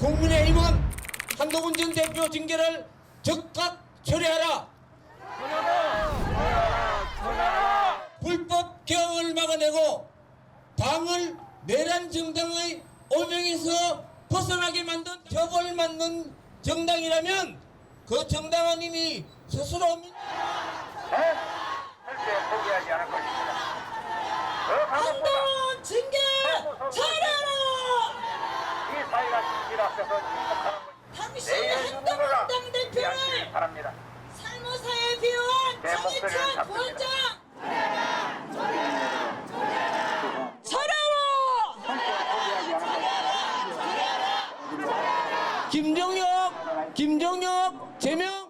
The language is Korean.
국민의힘은 한동훈 전 대표 징계를 즉각 처리하라. 불법 개헌을 막아내고 당을 내란 정당의 오명에서 벗어나게 만든 처벌을 받는 정당이라면 그 정당은 이미 스스로 절대 포기하지 않을 것입니다. 한동훈 징계 처리하라! 이 사회가 진실 앞에서 침묵하는 것이 당신이 한동훈 당대표를 바랍니다. 살모사에 비유한 내 목소리를 정의찬 잡습니다. 부원장! 처리하라! 김정혁 제명